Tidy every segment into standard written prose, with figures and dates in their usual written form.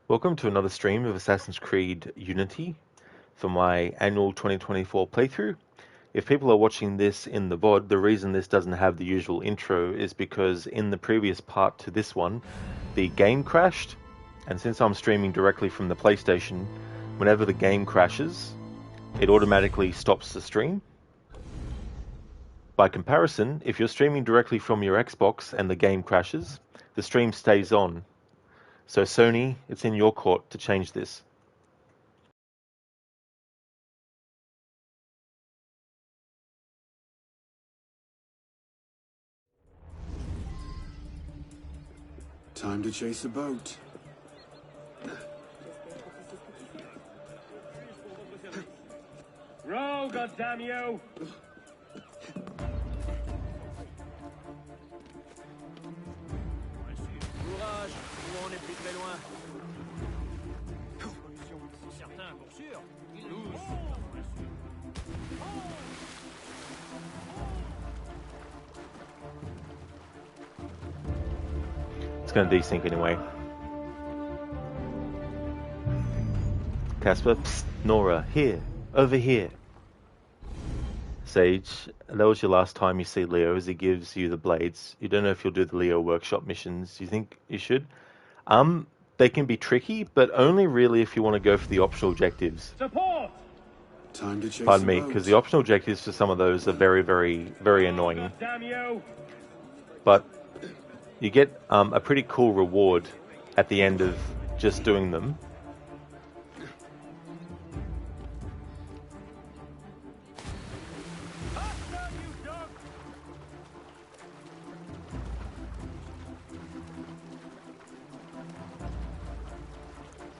Welcome to another stream of Assassin's Creed Unity for my annual 2024 playthrough. If people are watching this in the VOD, the reason this doesn't have the usual intro is because in the previous part to this one, the game crashed, and since I'm streaming directly from the PlayStation, whenever the game crashes, it automatically stops the stream. By comparison, if you're streaming directly from your Xbox and the game crashes, the stream stays on. So Sony, it's in your court to change this. Time to chase a boat. Row, goddamn you! Courage, on est plus très loin. Certains, pour sûr. Ils losent. It's going to desync anyway. Casper, psst, Nora, here, over here. Sage, that was your last time you see Leo as he gives you the blades. You don't know if you'll do the Leo workshop missions. You think you should? They can be tricky, but only really if you want to go for the optional objectives. Support! Time to chase Pardon a me, boat. because the optional objectives for some of those are very, very, very annoying. Goddamn you! But you get a pretty cool reward at the end of just doing them.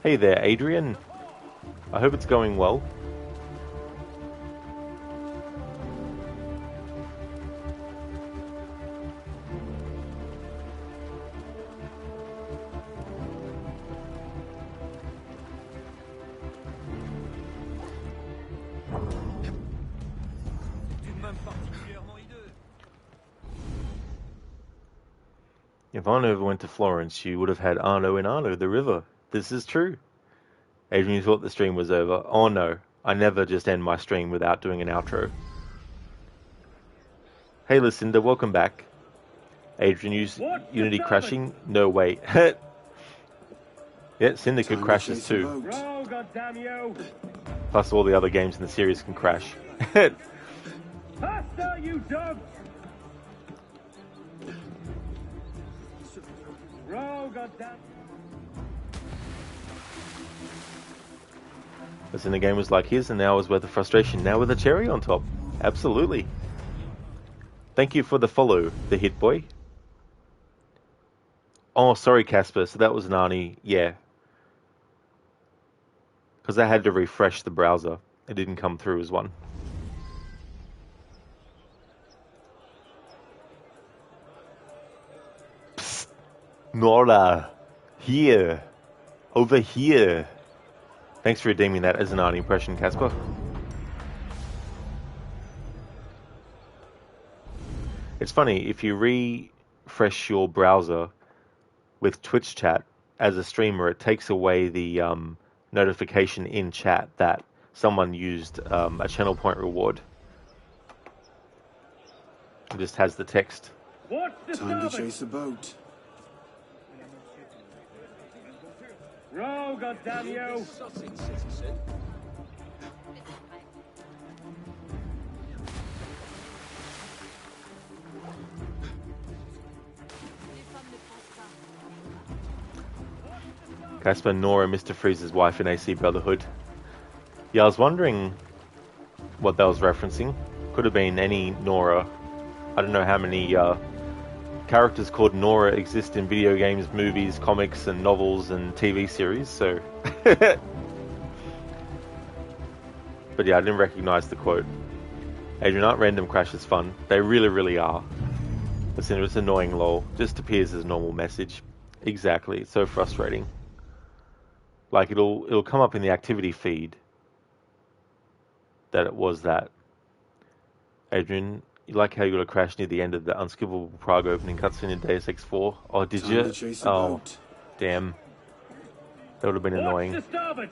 Hey there, Adrian. I hope it's going well. If Arno ever went to Florence, you would have had Arno in Arno, the river. This is true. Adrian, you thought the stream was over. Oh no, I never just end my stream without doing an outro. Hey Lucinda, welcome back. Adrian, Unity crashing? No, wait. Yeah, Syndicate crashes too. Row, goddamn you! Plus all the other games in the series can crash. Faster, you dogs! Row, goddamn... Listen, the game was like his, and now is worth the frustration. Now with a cherry on top. Absolutely. Thank you for the follow, the hit boy. Oh, sorry, Casper. So that was an Arnie. Yeah. Because I had to refresh the browser. It didn't come through as one. Psst. Nora. Here. Over here. Thanks for redeeming that as an Arnie impression, Casper. It's funny, if you refresh your browser with Twitch chat as a streamer, it takes away the notification in chat that someone used a channel point reward. It just has the text. What's the Time to starboard? chase a boat. Row, goddamn you! Casper, Nora, Mr. Freeze's wife in AC Brotherhood. Yeah, I was wondering what that was referencing. Could have been any Nora. I don't know how many characters called Nora exist in video games, movies, comics, and novels and TV series, so... But yeah, I didn't recognize the quote. Adrian, aren't random crashes fun? They really, really are. Listen, it's annoying, lol. Just appears as a normal message. Exactly, it's so frustrating. Like, it'll come up in the activity feed that it was that. Adrian, you like how you got a crash near the end of the Unskippable Prague opening cutscene in Deus Ex 4? Oh, did Time you? to chase a Oh, boat. damn. That would have been Watch annoying. to starboard!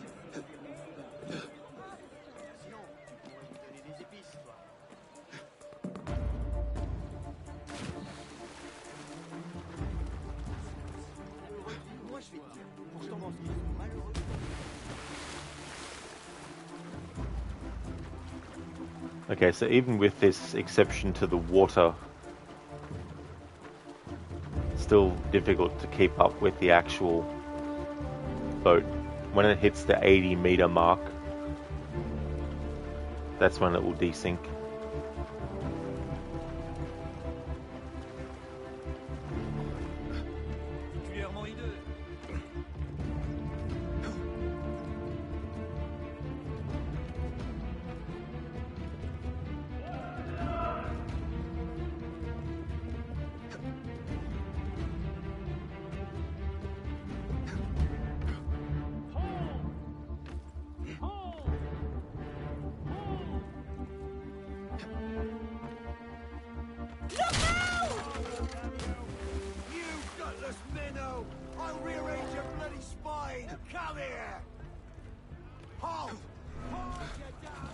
Okay, so even with this exception to the water, still difficult to keep up with the actual boat. When it hits the 80-meter mark, that's when it will desync. Particulièrement hideux. You gutless minnow! I'll rearrange your bloody spine! Come here! Halt! Hold your damn...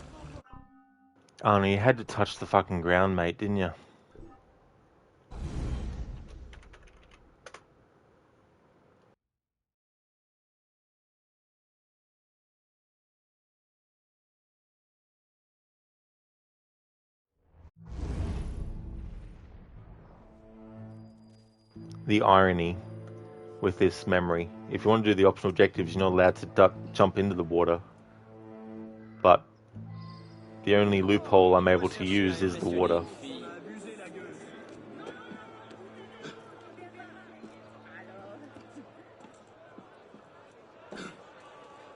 Arno, you had to touch the fucking ground, mate, didn't you? The irony with this memory. If you want to do the optional objectives, you're not allowed to jump into the water. But the only loophole I'm able to use is the water.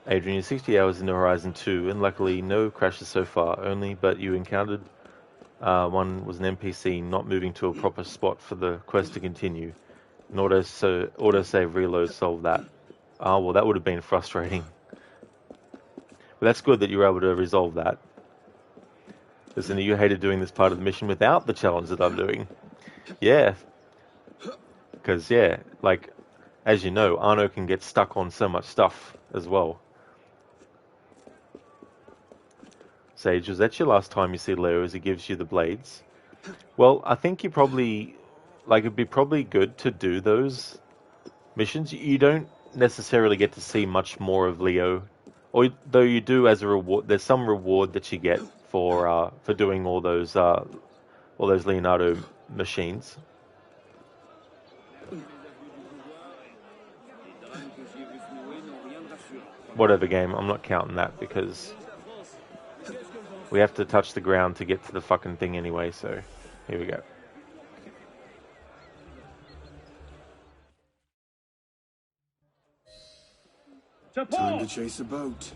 Adrian, you're 60 hours into Horizon 2, and luckily no crashes so far, only but you encountered one was an NPC not moving to a proper spot for the quest to continue. An autosave reload solved that. Ah, well, that would have been frustrating. But that's good that you were able to resolve that. Listen, you hated doing this part of the mission without the challenge that I'm doing. Yeah. Because, yeah, like, as you know, Arno can get stuck on so much stuff as well. Sage, was that your last time you see Leo as he gives you the blades? Well, I think you probably, like, it'd be probably good to do those missions. You don't necessarily get to see much more of Leo, or though you do as a reward. There's some reward that you get for doing all those Leonardo machines. Whatever game, I'm not counting that because we have to touch the ground to get to the fucking thing anyway, so here we go. To Time to port! chase a boat.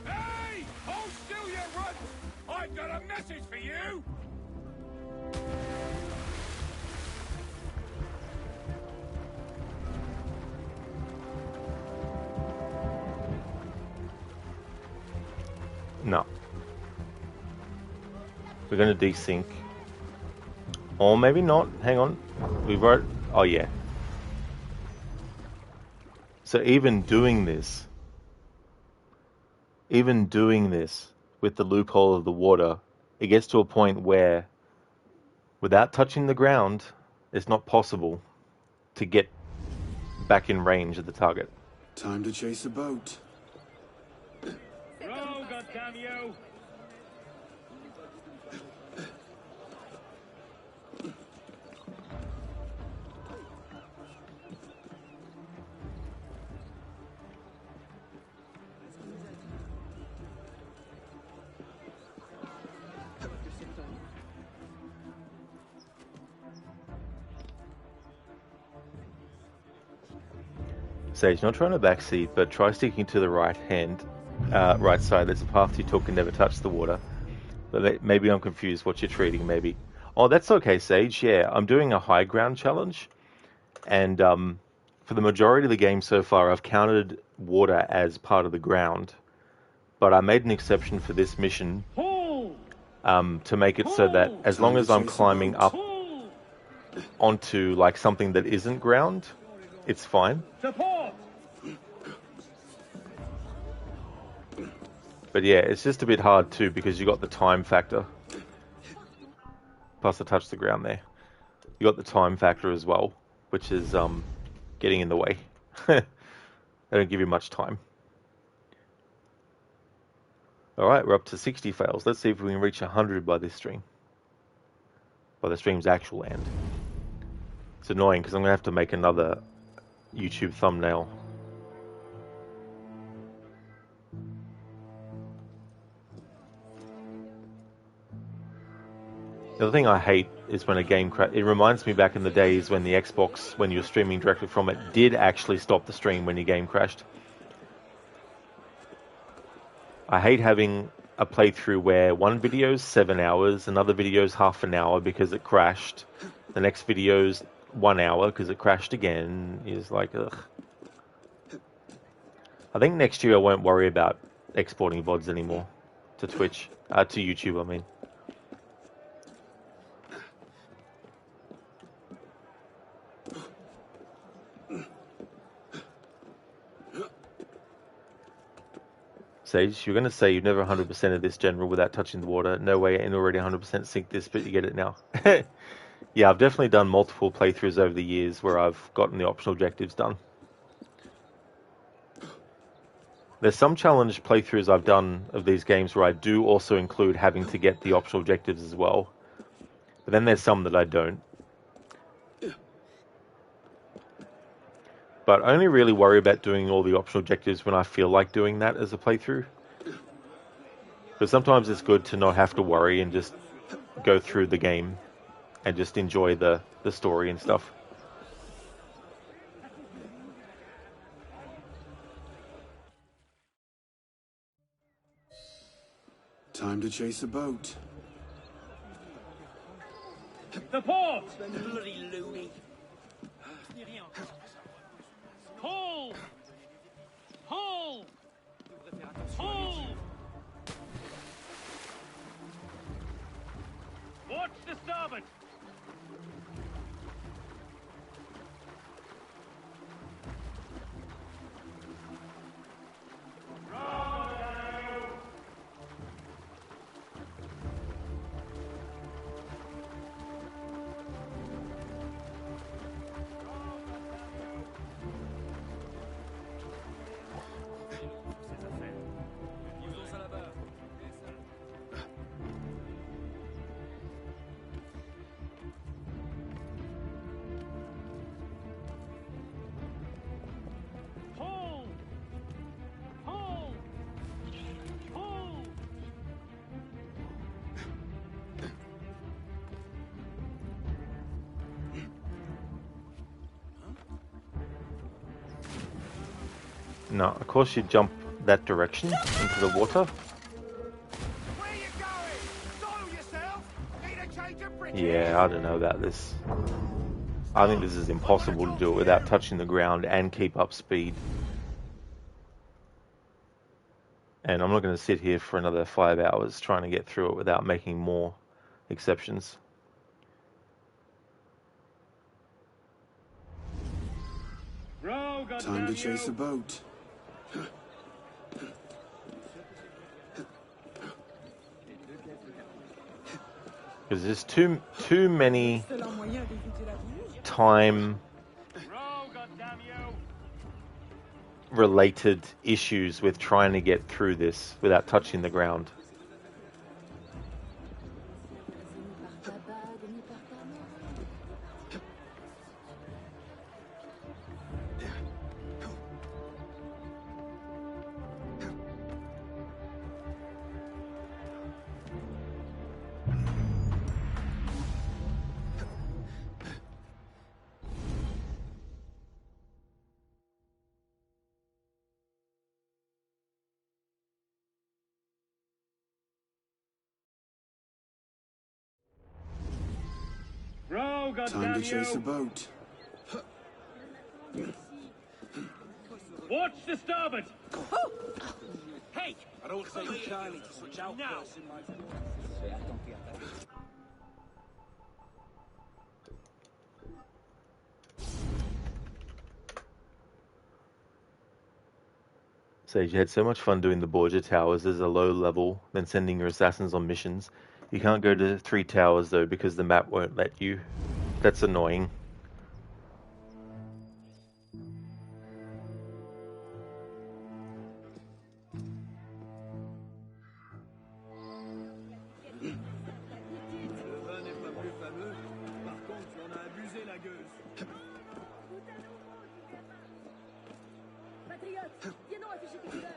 Hey! Hold still, you runt! I've got a message for you! No. We're going to desync. Or maybe not. Hang on. We wrote... Oh, yeah. So even doing this, with the loophole of the water, it gets to a point where, without touching the ground, it's not possible to get back in range of the target. Time to chase a boat. Row, goddamn you! Sage, not trying to backseat, but try sticking to the right side. There's a path you took and never touched the water. But maybe I'm confused what you're treating, maybe. Oh, that's okay, Sage. Yeah, I'm doing a high ground challenge. And for the majority of the game so far, I've counted water as part of the ground. But I made an exception for this mission to make it so that as long as I'm climbing up onto like something that isn't ground, it's fine. Support! But yeah, it's just a bit hard too because you got the time factor. Plus I touched the ground there. You got the time factor as well, which is getting in the way. They don't give you much time. Alright, we're up to 60 fails. Let's see if we can reach 100 by this stream. By the stream's actual end. It's annoying because I'm going to have to make another YouTube thumbnail. The other thing I hate is when a game crashes. It reminds me back in the days when the Xbox, when you were streaming directly from it, did actually stop the stream when your game crashed. I hate having a playthrough where one video's 7 hours, another video's half an hour because it crashed, the next video's 1 hour because it crashed again. Is like, ugh. I think next year I won't worry about exporting VODs anymore to Twitch, to YouTube, I mean. Sage, you're going to say you've never 100% of this general without touching the water. No way, and already 100% sync this, but you get it now. Yeah, I've definitely done multiple playthroughs over the years where I've gotten the optional objectives done. There's some challenge playthroughs I've done of these games where I do also include having to get the optional objectives as well. But then there's some that I don't. But I only really worry about doing all the optional objectives when I feel like doing that as a playthrough. But sometimes it's good to not have to worry and just go through the game and just enjoy the story and stuff. Time to chase a boat. Support! Bloody loony. Pull! Pull! Pull! Watch the starboard! No, of course you jump that direction into the water. Where you going? Soil yourself? Need a change of bridges? Yeah, I don't know about this. I think this is impossible to do it without touching the ground and keep up speed. And I'm not going to sit here for another 5 hours trying to get through it without making more exceptions. Row, Time goddamn to chase a you! boat. Because there's too many C'est un moyen d'éviter la ville. time Row, goddamn you! related issues with trying to get through this without touching the ground. Row, Time goddamn to chase a you! boat. Watch the starboard! Hey! I don't say Charlie to switch out now. Sage, you had so much fun doing the Borgia Towers as a low level, then sending your assassins on missions. You can't go to 3 towers though because the map won't let you. That's annoying. Le vin n'est pas plus fameux. Par contre, tu en as abusé, la gueuse. Patriote, viens donc afficher tes couleurs.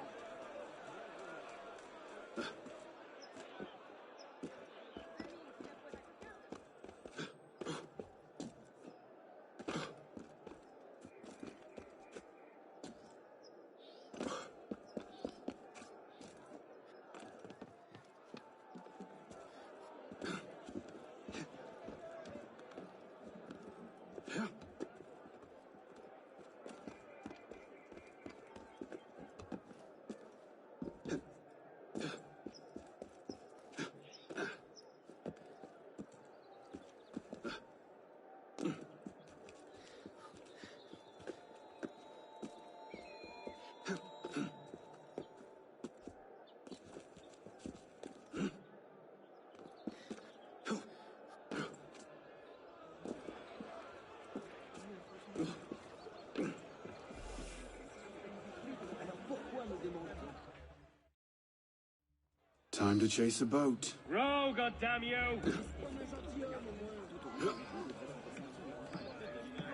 Time to chase a boat. Row, goddamn you!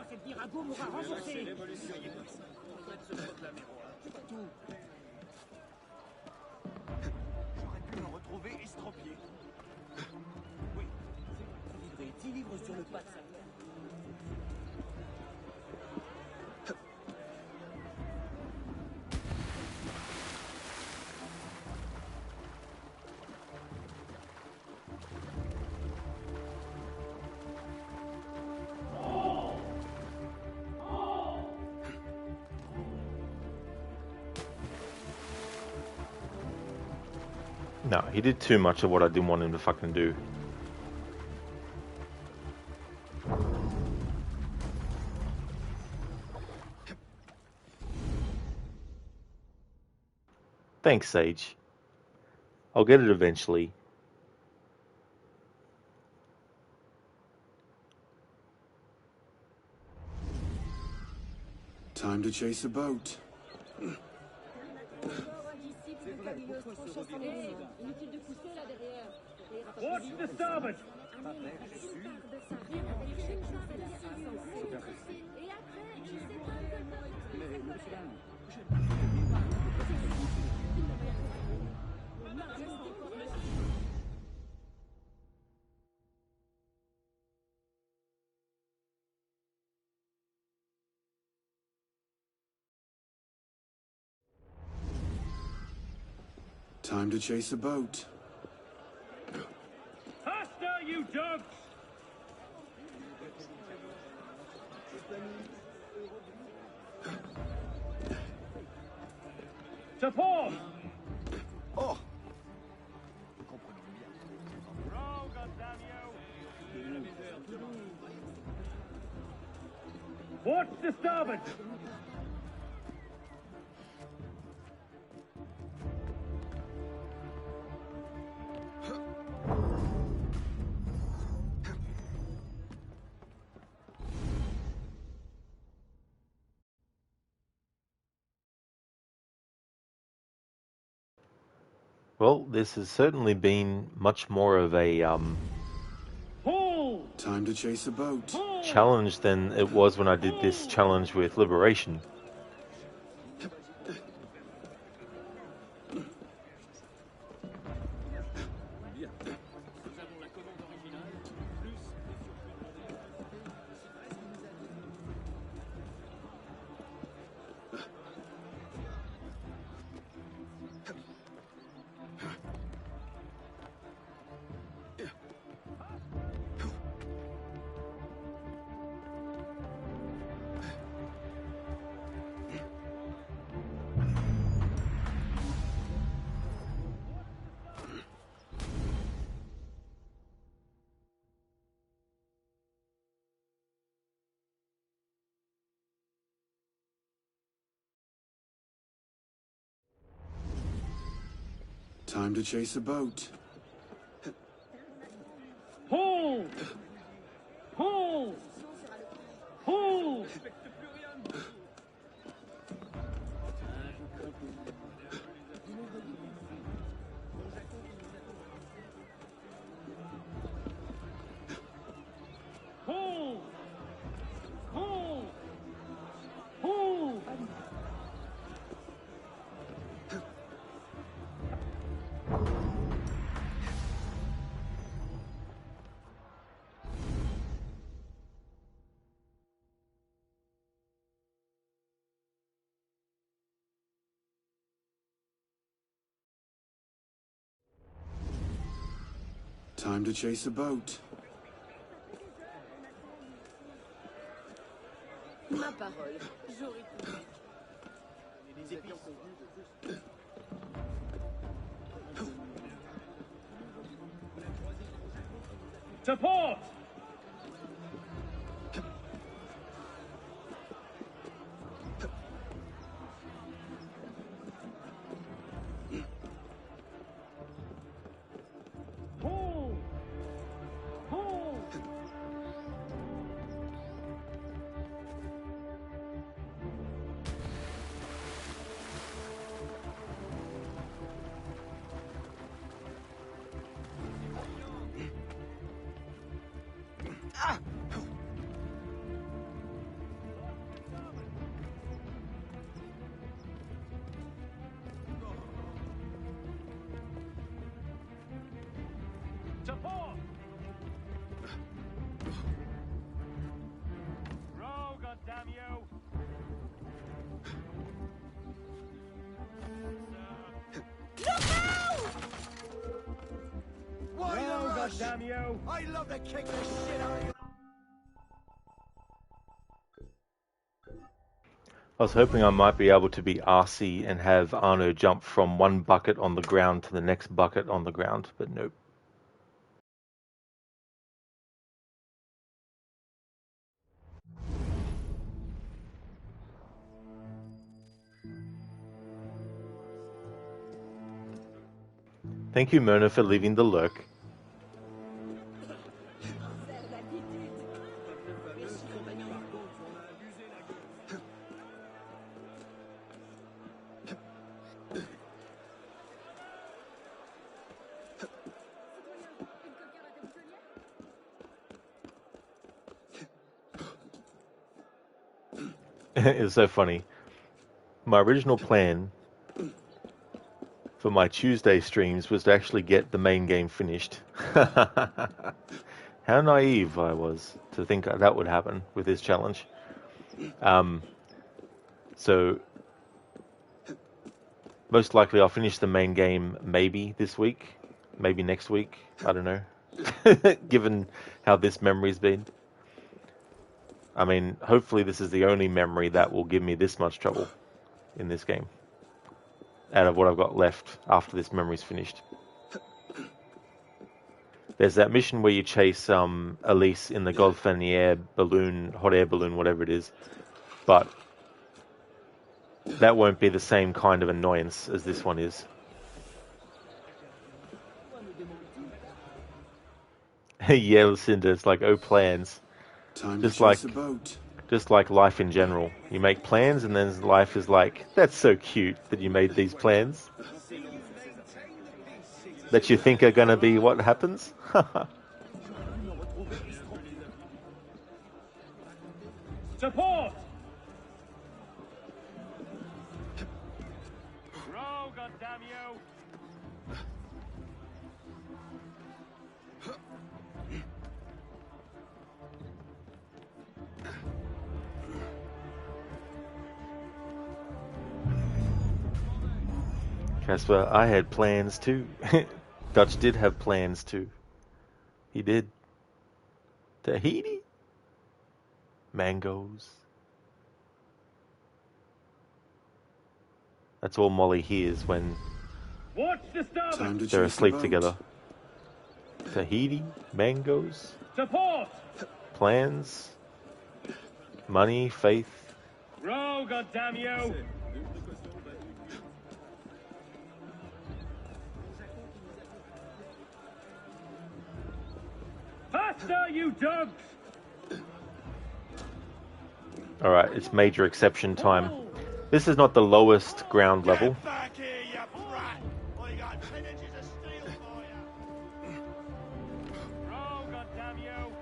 Cette virago m'aura renforcé. J'aurais pu me retrouver estropié. Oui, livré 10 livres sur le pas de sa mère. No, he did too much of what I didn't want him to fucking do. Thanks, Sage. I'll get it eventually. Time to chase a boat. Inutile de pousser là derrière. Watch the starboard! Et après, je sais Time to chase a boat. Faster, you dogs! To port! Oh! Row, goddamn you! Watch the starboard! Well, this has certainly been much more of a Time to chase a boat. challenge than it was when I did this challenge with Liberation. Time to chase a boat. Hold! Hold! Hold! Hold! Hold! Hold! Time to chase a boat. Ma parole, j'aurais pu. To port! Hold! Hold! To port! Row, goddamn you! Why Row, the rush? goddamn you! I love to kick the shit out of you. I was hoping I might be able to be RC and have Arno jump from one bucket on the ground to the next bucket on the ground, but nope. Thank you, Myrna, for leaving the lurk. It was so funny. My original plan for my Tuesday streams was to actually get the main game finished. How naive I was to think that would happen with this challenge. So most likely I'll finish the main game maybe this week, maybe next week. I don't know. Given how this memory's been. I mean, hopefully this is the only memory that will give me this much trouble in this game. Out of what I've got left after this memory's finished. There's that mission where you chase Elise in the Godfanier balloon, hot air balloon, whatever it is. But that won't be the same kind of annoyance as this one is. Yeah, Lucinda, it's like, oh, plans. Time Just to chase a boat. Just like life in general. You make plans and then life is like, that's so cute that you made these plans. that you think are going to be what happens. Support! Row, goddamn you! Casper, I had plans too. Dutch did have plans too. He did. Tahiti? Mangoes. That's all Molly hears when Watch the starboard! Time to they're chase the asleep boat. together. Tahiti? Mangoes? Support! Plans? Money? Faith? Row, goddamn you! Faster, you dogs! Alright, it's major exception time. This is not the lowest ground level. Get back here, you brat! I got 10 inches of steel for you! Row, goddamn you!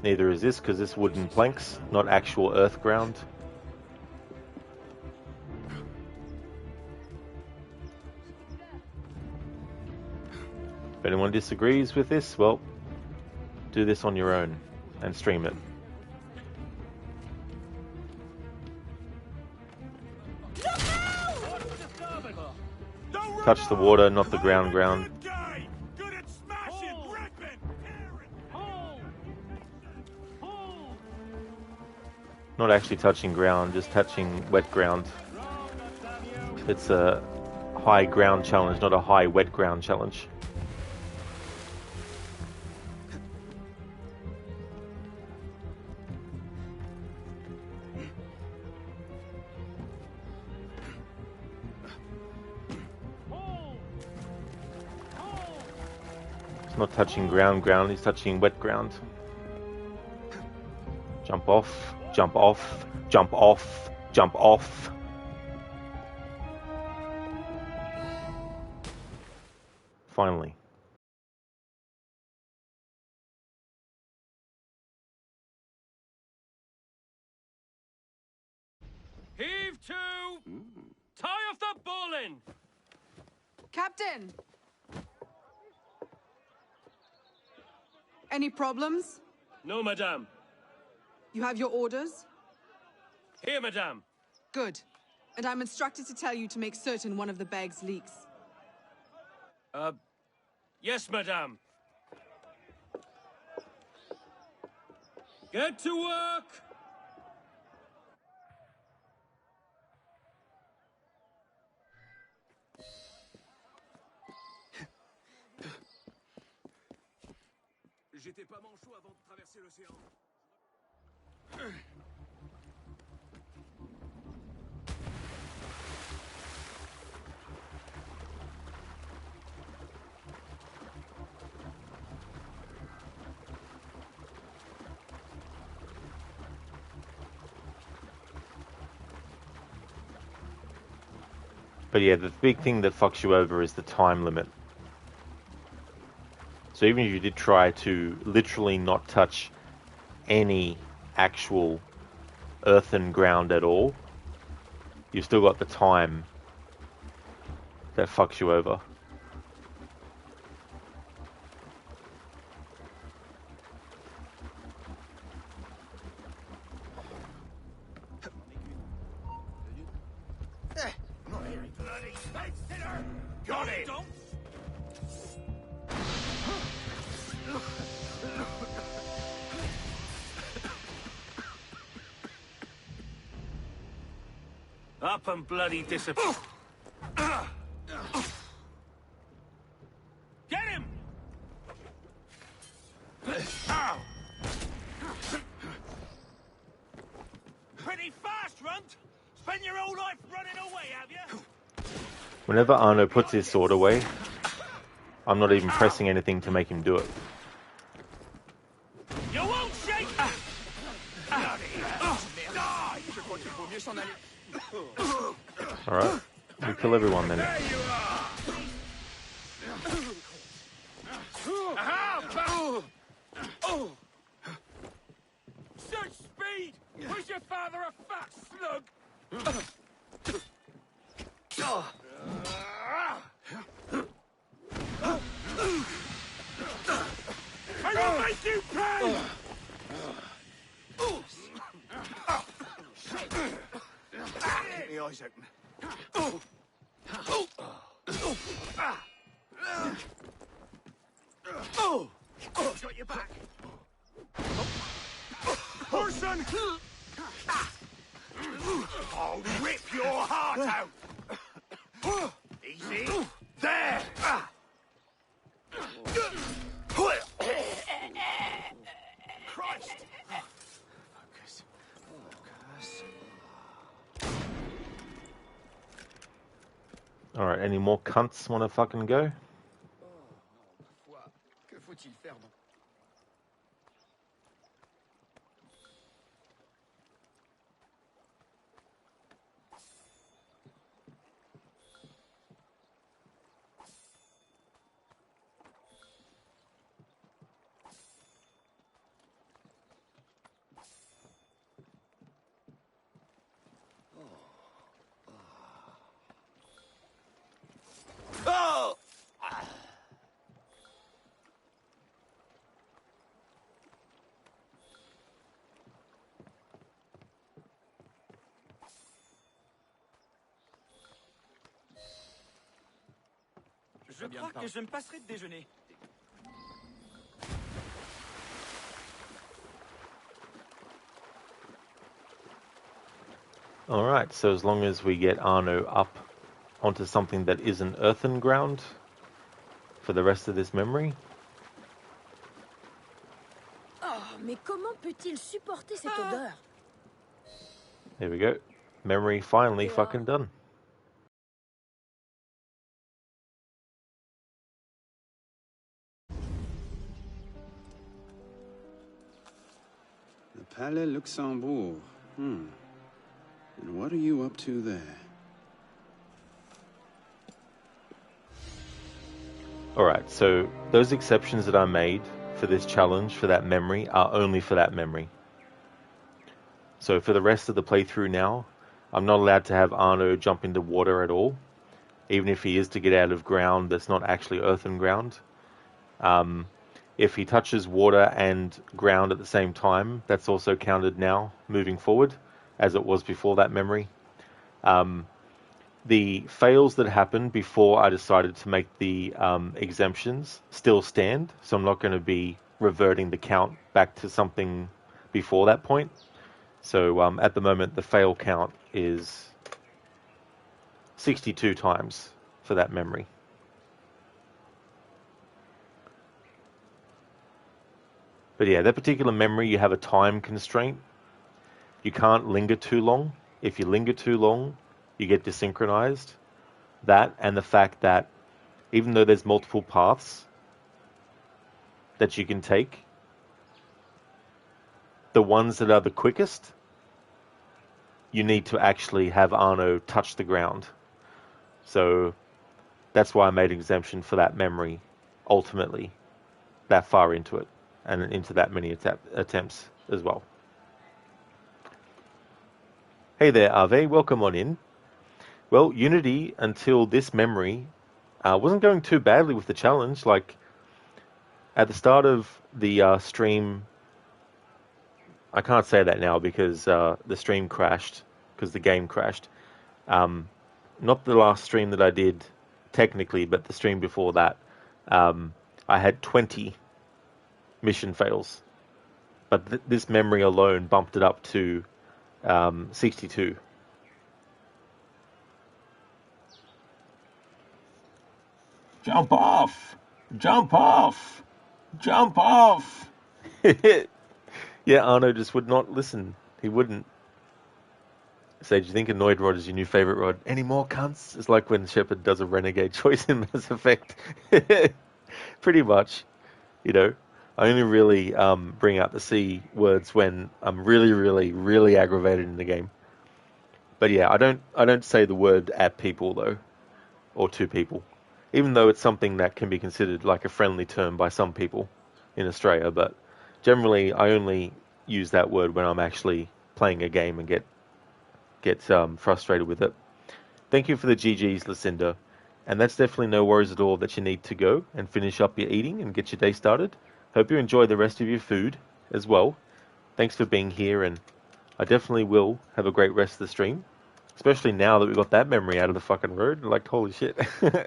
Neither is this, because this wooden planks, not actual earth ground. If anyone disagrees with this, well, do this on your own and stream it. Touch the water, not the ground. Good guy! Good at smashing, ripping, tearing! Not actually touching ground, just touching wet ground. It's a high ground challenge, not a high wet ground challenge. He's not touching ground, he's touching wet ground. Jump off, jump off, jump off, jump off. Finally. Heave to! Tie off the bowline! Captain! Any problems? No, madame. You have your orders? Here, madame. Good. And I'm instructed to tell you to make certain one of the bags leaks. Yes, madame. Get to work! J'étais pas manchot avant de traverser l'océan. But yeah, the big thing that fucks you over is the time limit. So even if you did try to literally not touch any actual earthen ground at all, you've still got the time that fucks you over. Got it! Up and bloody disappear. Get him! Ow! Pretty fast, Runt! Spend your whole life running away, have you? Whenever Arno puts his sword away, I'm not even pressing anything to make him do it. You won't shake! Alright? We kill everyone then. There you are! Aha! Such speed! Was your father a fat slug? I will make you pay! Keep the eyes open. I've got your back. Person! I'll rip your heart out. Easy. There. Christ. Focus. Alright, any more cunts want to fucking go? Que faut-il faire donc? Je crois que je me passerai de déjeuner. Alright, so as long as we get Arno up onto something that isn't earthen ground for the rest of this memory. Oh, mais comment peut-il supporter cette odeur? There we go. Memory finally fucking done. The Palais Luxembourg. And what are you up to there? Alright, so those exceptions that I made for this challenge, for that memory, are only for that memory. So for the rest of the playthrough now, I'm not allowed to have Arno jump into water at all, even if he is to get out of ground that's not actually earthen ground. If he touches water and ground at the same time, that's also counted now, moving forward, as it was before that memory. The fails that happened before I decided to make the exemptions still stand, so I'm not going to be reverting the count back to something before that point. So at the moment, the fail count is 62 times for that memory. But yeah, that particular memory, you have a time constraint. You can't linger too long. If you linger too long, you get desynchronized. That and the fact that even though there's multiple paths that you can take, the ones that are the quickest, you need to actually have Arno touch the ground. So that's why I made an exemption for that memory, ultimately, that far into it, and into that many attempts as well. Hey there, Ave, welcome on in. Well, Unity, until this memory, wasn't going too badly with the challenge. Like, at the start of the stream, I can't say that now because the stream crashed, because the game crashed. Not the last stream that I did, technically, but the stream before that. I had 20 mission fails. But this memory alone bumped it up to 62. Jump off! Jump off! Jump off! Yeah, Arno just would not listen. He wouldn't. Say, do you think Annoyed Rod is your new favorite rod? Any more cunts? It's like when Shepard does a renegade choice in Mass Effect. Pretty much. You know, I only really bring out the C words when I'm really, really, really aggravated in the game. But yeah, I don't say the word at people though, or to people, even though it's something that can be considered like a friendly term by some people in Australia. But generally, I only use that word when I'm actually playing a game and get frustrated with it. Thank you for the GGs, Lucinda. And that's definitely no worries at all that you need to go and finish up your eating and get your day started. Hope you enjoy the rest of your food as well. Thanks for being here, and I definitely will have a great rest of the stream. Especially now that we got that memory out of the fucking road. Like, holy shit. Would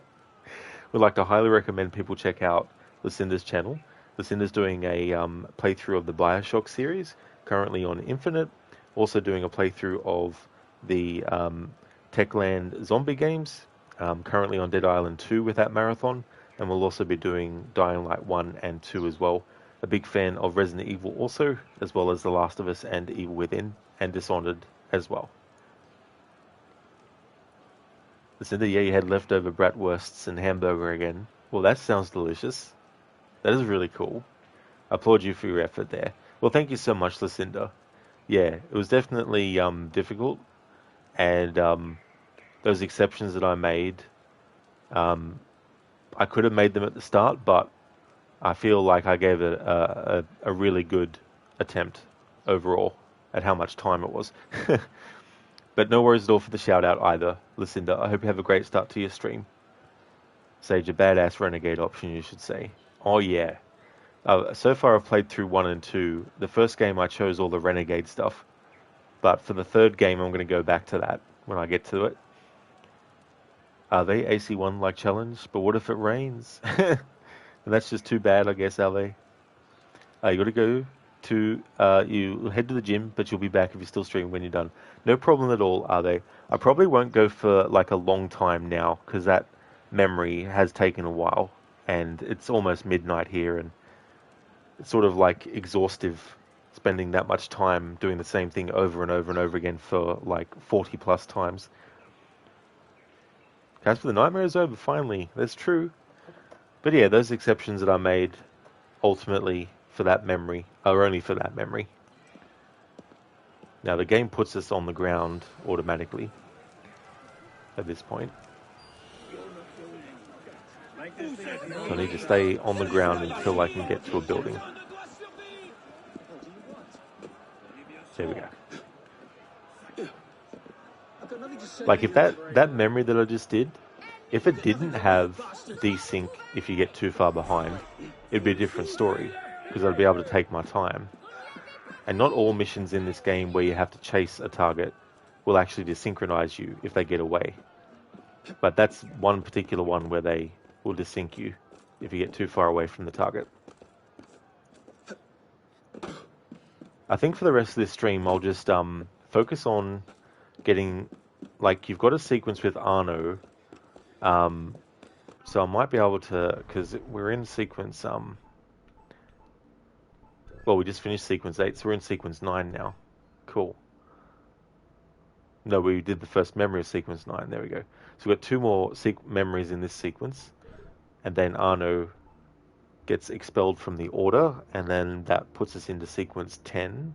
like to highly recommend people check out Lucinda's channel. Lucinda's doing a playthrough of the Bioshock series, currently on Infinite. Also doing a playthrough of the Techland zombie games, currently on Dead Island 2 with that marathon. And we'll also be doing Dying Light 1 and 2 as well. A big fan of Resident Evil also, as well as The Last of Us and Evil Within, and Dishonored as well. Lucinda, yeah, you had leftover bratwursts and hamburger again. Well, that sounds delicious. That is really cool. I applaud you for your effort there. Well, thank you so much, Lucinda. Yeah, it was definitely difficult, and those exceptions that I made, I could have made them at the start, but I feel like I gave it a really good attempt overall at how much time it was. But no worries at all for the shout out either, Lucinda. I hope you have a great start to your stream. Sage, a badass renegade option, you should say. Oh yeah. So far I've played through 1 and 2. The first game I chose all the renegade stuff. But for the third game I'm going to go back to that when I get to it. Are they AC1 like challenge? But what if it rains? And that's just too bad, I guess, are they? You got to go to, you head to the gym, but you'll be back if you're still streaming when you're done. No problem at all, are they? I probably won't go for like a long time now, because that memory has taken a while, and it's almost midnight here, and it's sort of like exhaustive spending that much time doing the same thing over and over and over again for like 40 plus times. As for the nightmare is over, finally. That's true. But yeah, those exceptions that I made ultimately for that memory are only for that memory. Now the game puts us on the ground automatically at this point. So I need to stay on the ground until I can get to a building. There we go. Like if that memory that I just did, if it didn't have desync if you get too far behind, it'd be a different story, because I'd be able to take my time. And not all missions in this game where you have to chase a target will actually desynchronize you if they get away. But that's one particular one where they will desync you if you get too far away from the target. I think for the rest of this stream, I'll just focus on getting, like, you've got a sequence with Arno, so I might be able to, because we're in sequence, well, we just finished sequence 8, so we're in sequence 9 now. Cool. No, we did the first memory of sequence 9, there we go. So we've got 2 more memories in this sequence, and then Arno gets expelled from the order, and then that puts us into sequence 10.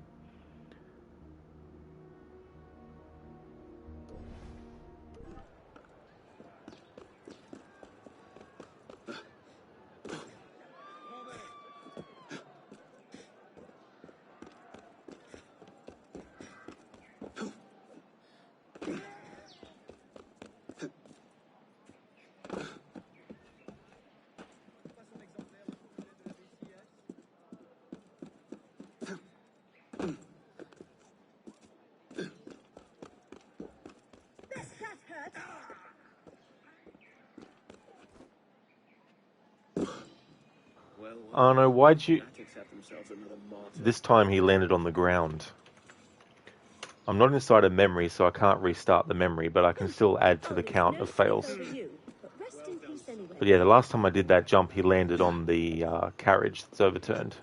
Arno, why'd you... This time he landed on the ground. I'm not inside a memory, so I can't restart the memory, but I can still add to the count of fails. But yeah, the last time I did that jump, he landed on the carriage that's overturned.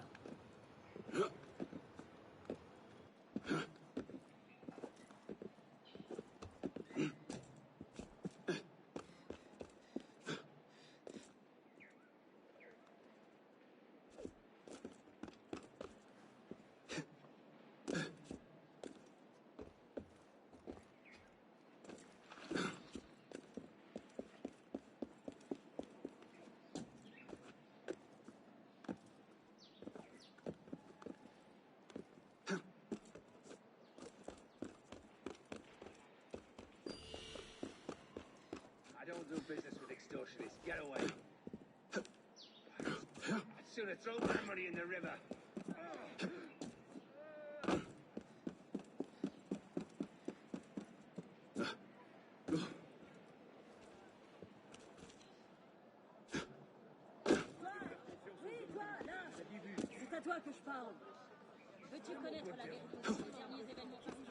extortionists. Get away. I'd sooner throw my money in the river. C'est à toi que je parle. Veux-tu connaître la vérité sur les derniers événements parisiens?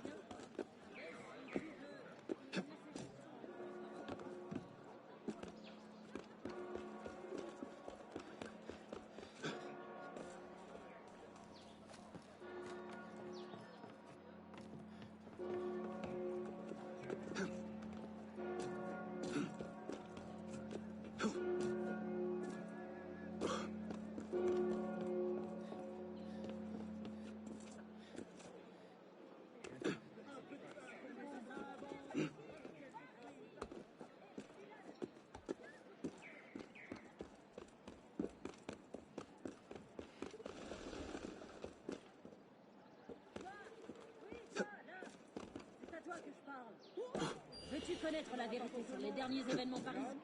Veux-tu connaître la vérité sur les derniers événements parisiens?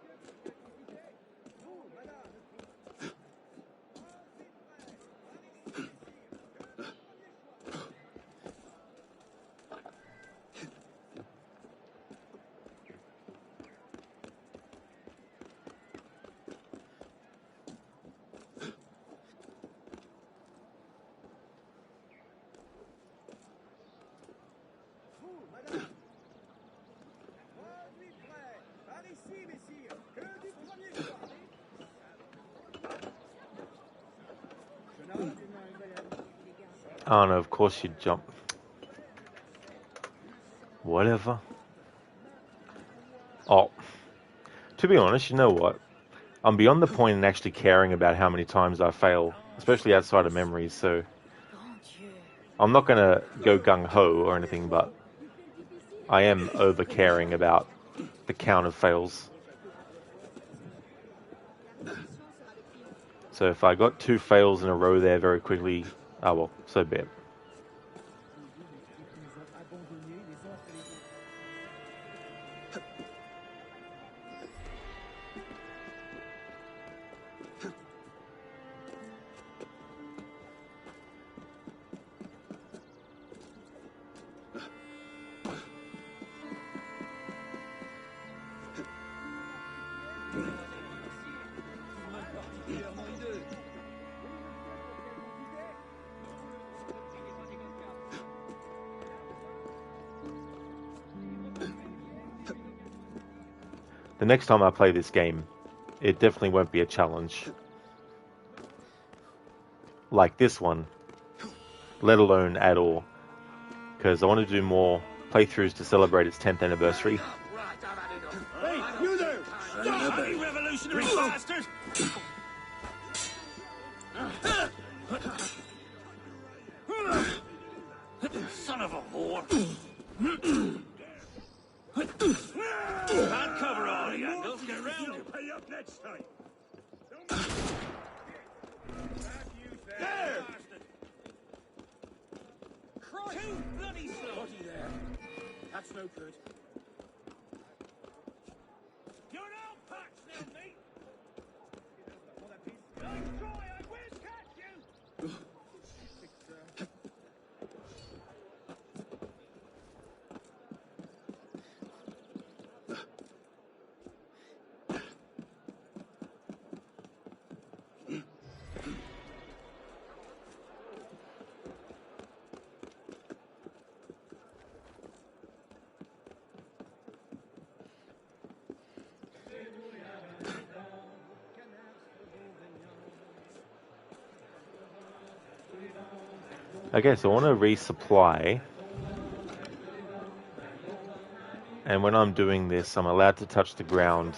Arno, of course you'd jump. Whatever. Oh, to be honest, you know what? I'm beyond the point in actually caring about how many times I fail, especially outside of memories, so I'm not going to go gung-ho or anything, but I am over-caring about the count of fails. So if I got 2 fails in a row there very quickly, oh well, so be it. The next time I play this game, it definitely won't be a challenge like this one, let alone at all, because I want to do more playthroughs to celebrate its 10th anniversary. Hey, you there! Stop, you revolutionary bastard! Son of a whore! Can't cover all the angles. Get round to pay up next time. There! Christ! Too bloody slow! Body there. That's no good. You're out, Patch, now, mate! Nice try, I will catch you! Okay, so I want to resupply, and when I'm doing this, I'm allowed to touch the ground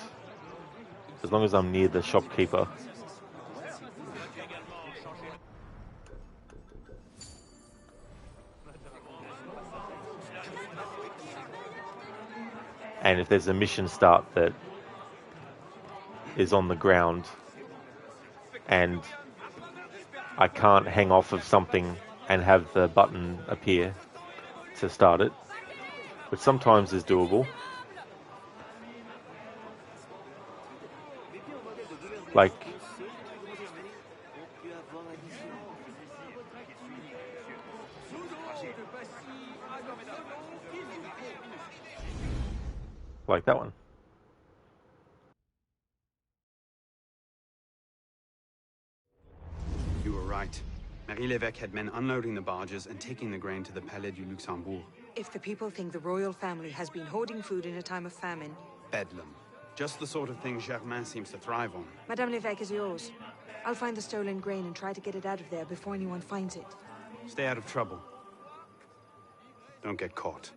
as long as I'm near the shopkeeper. And if there's a mission start that is on the ground and I can't hang off of something and have the button appear to start it, which sometimes is doable. Like, like that one. You were right. Marie Lévesque had men unloading the barges and taking the grain to the Palais du Luxembourg. If the people think the royal family has been hoarding food in a time of famine... Bedlam. Just the sort of thing Germain seems to thrive on. Madame Lévesque is yours. I'll find the stolen grain and try to get it out of there before anyone finds it. Stay out of trouble. Don't get caught.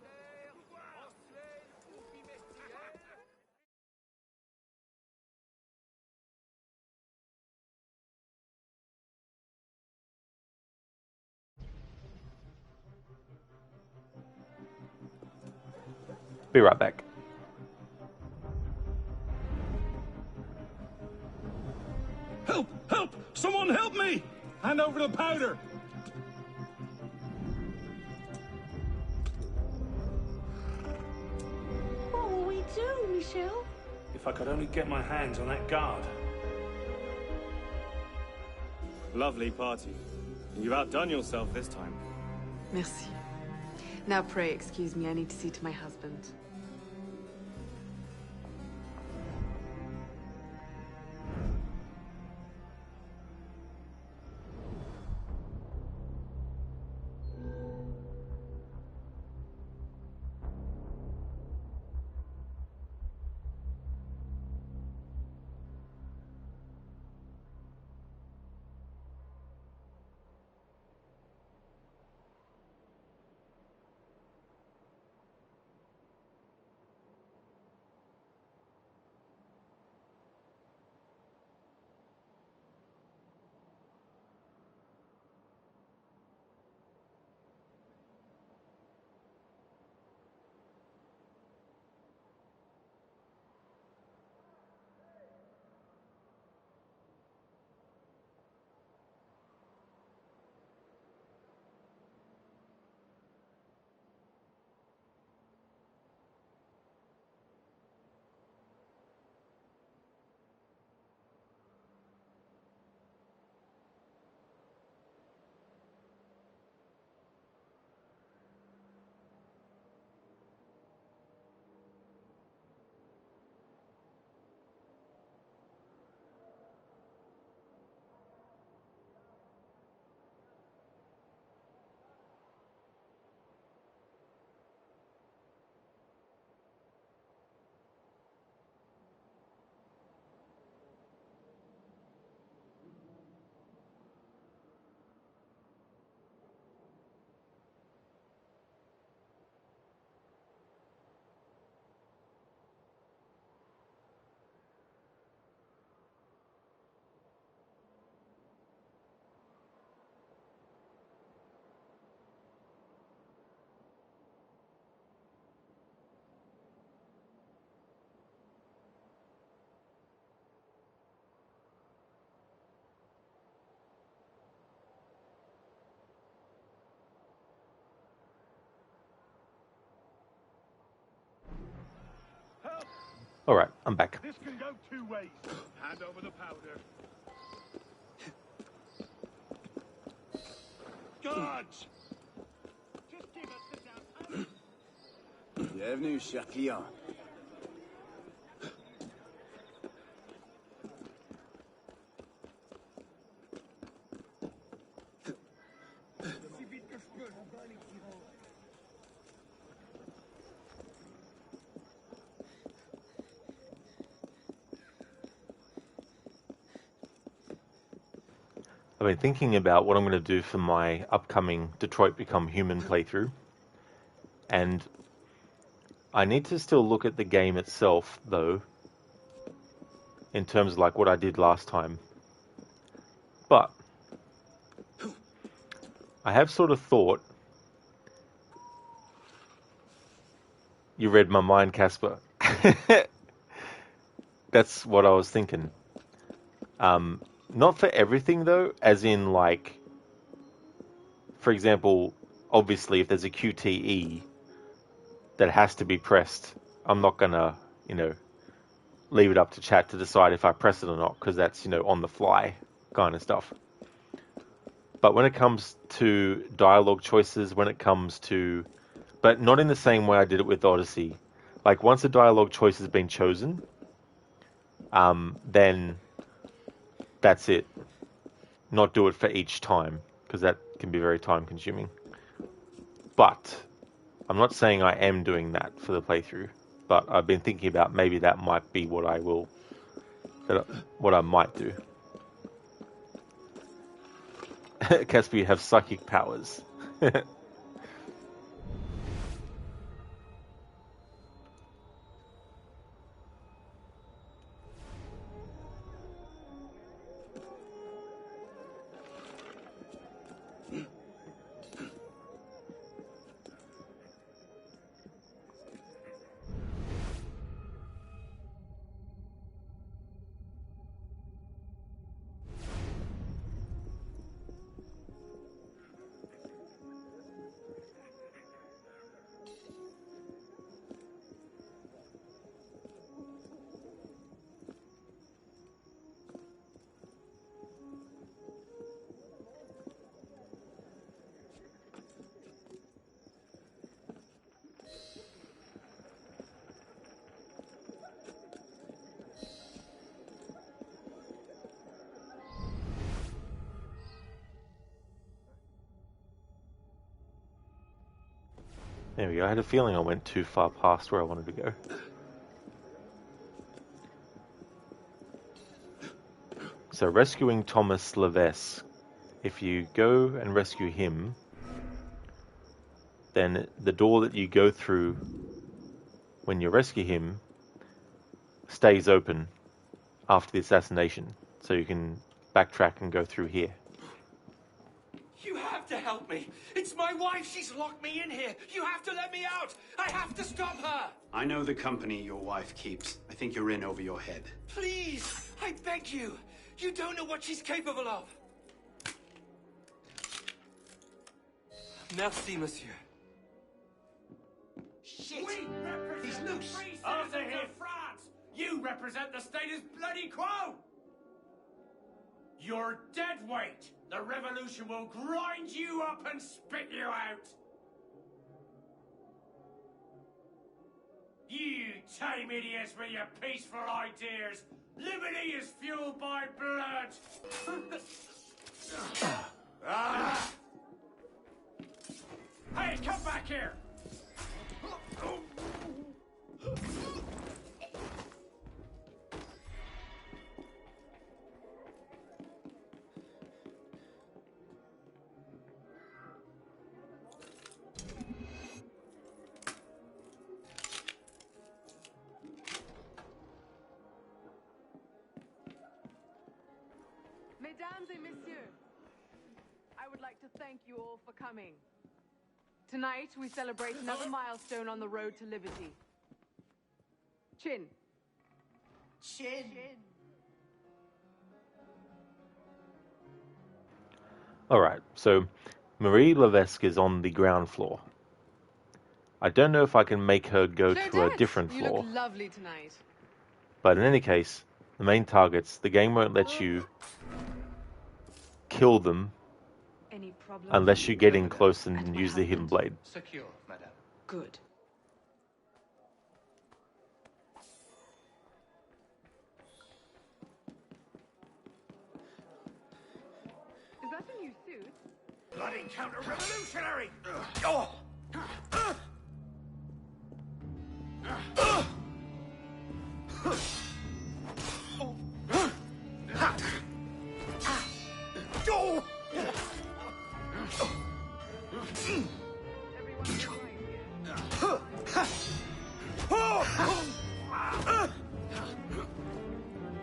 Be right back. Help! Help! Someone help me! Hand over the powder! What will we do, Michel? If I could only get my hands on that guard. Lovely party. You've outdone yourself this time. Merci. Now pray excuse me, I need to see to my husband. Alright, I'm back. This can go two ways. Hand over the powder. Guards! Just give us the down. Bienvenue, cher client. I've been thinking about what I'm going to do for my upcoming Detroit Become Human playthrough. And I need to still look at the game itself, though, in terms of like what I did last time. But I have sort of thought... You read my mind, Casper. That's what I was thinking. Not for everything, though, as in, like, for example, obviously, if there's a QTE that has to be pressed, I'm not gonna, leave it up to chat to decide if I press it or not, because that's, on the fly kind of stuff. But when it comes to dialogue choices, but not in the same way I did it with Odyssey. Like, once a dialogue choice has been chosen, then that's it. Not do it for each time, because that can be very time consuming. But I'm not saying I am doing that for the playthrough, but I've been thinking about maybe that might be what I might do. Casper, have psychic powers. There we go. I had a feeling I went too far past where I wanted to go. So rescuing Thomas Levesque. If you go and rescue him, then the door that you go through when you rescue him stays open after the assassination. So you can backtrack and go through here. You have to help me. It's my wife. She's locked me in here. You have to let me out. I have to stop her. I know the company your wife keeps. I think you're in over your head. Please, I beg you. You don't know what she's capable of. Merci, monsieur. Shit! We represent He's the loose. free After citizens him. of France. You represent the status bloody quo. You're dead weight. The revolution will grind you up and spit you out. You tame idiots with your peaceful ideas. Liberty is fueled by blood. Ah. Hey, come back here. Mesdames et messieurs, I would like to thank you all for coming. Tonight, we celebrate another milestone on the road to liberty. Chin. Chin. Alright, so Marie Levesque is on the ground floor. I don't know if I can make her go to a different You floor. look lovely tonight. But in any case, the main targets, the game won't let you kill them Any problem? unless you get in close and use the hidden blade. Secure, madame. Good. Is that a new suit? Bloody counter-revolutionary! Oh.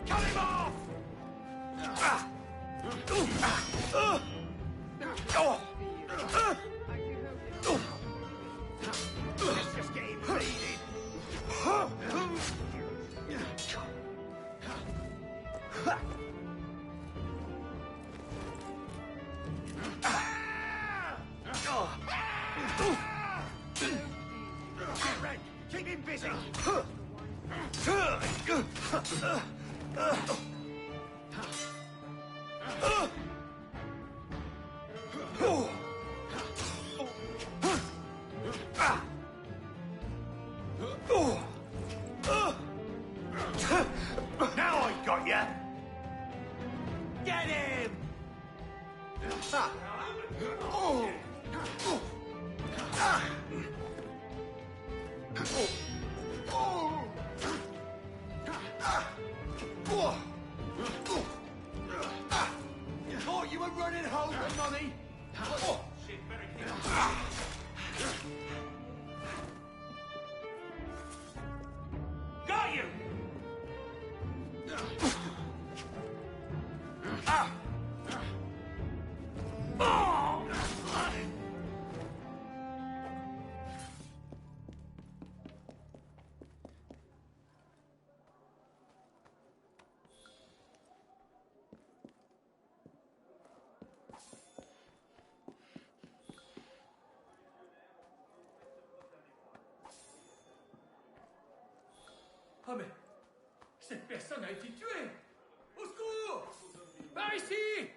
Cut him off! Let's just get him bleeding. Get ready. Keep him busy. Now I got ya! Get him! Thought you were running home with money? Got you! Ah mais... Cette personne a été tuée! Au secours! Par ici!